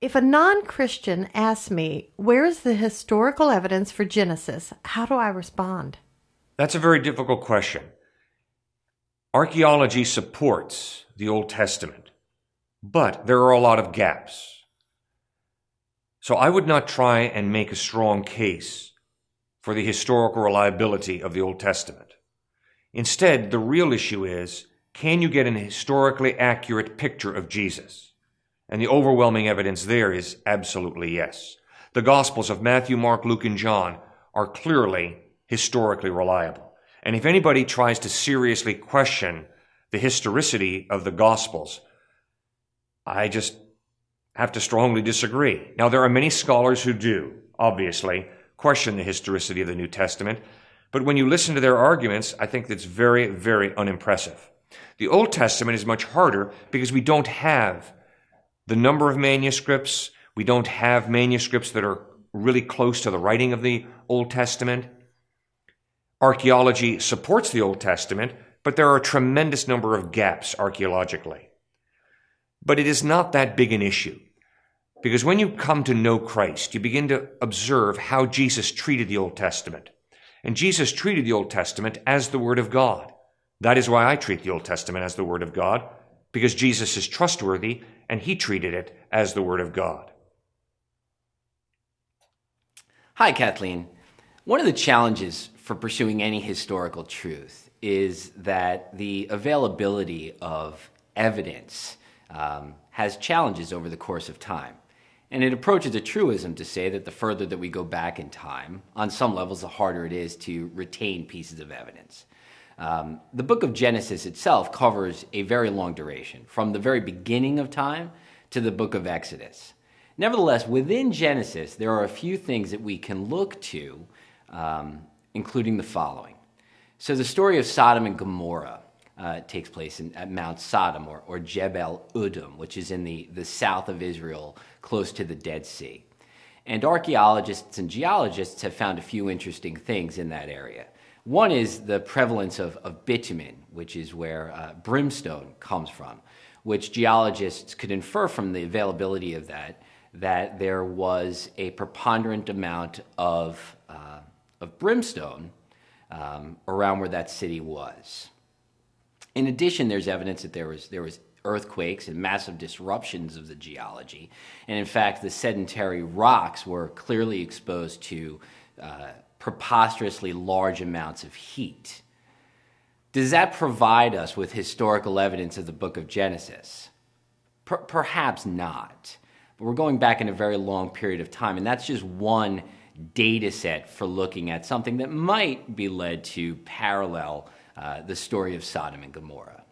If a non-Christian asks me, where is the historical evidence for Genesis, how do I respond? That's a very difficult question. Archaeology supports the Old Testament, but there are a lot of gaps. So I would not try and make a strong case for the historical reliability of the Old Testament. Instead, the real issue is, can you get an historically accurate picture of Jesus? And the overwhelming evidence there is absolutely yes. The Gospels of Matthew, Mark, Luke, and John are clearly historically reliable. And if anybody tries to seriously question the historicity of the Gospels, I just have to strongly disagree. Now, there are many scholars who do, obviously, question the historicity of the New Testament, but when you listen to their arguments, I think that's very, very unimpressive. The Old Testament is much harder because we don't have the number of manuscripts. We don't have manuscripts that are really close to the writing of the Old Testament. Archaeology supports the Old Testament, but there are a tremendous number of gaps archaeologically. But it is not that big an issue, because when you come to know Christ, you begin to observe how Jesus treated the Old Testament. And Jesus treated the Old Testament as the Word of God. That is why I treat the Old Testament as the Word of God, because Jesus is trustworthy and he treated it as the Word of God. Hi, Kathleen. One of the challenges for pursuing any historical truth is that the availability of evidence has challenges over the course of time. And it approaches a truism to say that the further that we go back in time, on some levels, the harder it is to retain pieces of evidence. The book of Genesis itself covers a very long duration, from the very beginning of time to the book of Exodus. Nevertheless, within Genesis, there are a few things that we can look to, including the following. So the story of Sodom and Gomorrah takes place at Mount Sodom, or Jebel Udum, which is in the south of Israel, close to the Dead Sea. And archaeologists and geologists have found a few interesting things in that area. One is the prevalence of bitumen, which is where brimstone comes from, which geologists could infer from the availability of that there was a preponderant amount of brimstone around where that city was. In addition, there's evidence that there was earthquakes and massive disruptions of the geology. And in fact, the sedentary rocks were clearly exposed to preposterously large amounts of heat. Does that provide us with historical evidence of the book of Genesis? Perhaps not. But we're going back in a very long period of time, and that's just one data set for looking at something that might be led to parallel the story of Sodom and Gomorrah.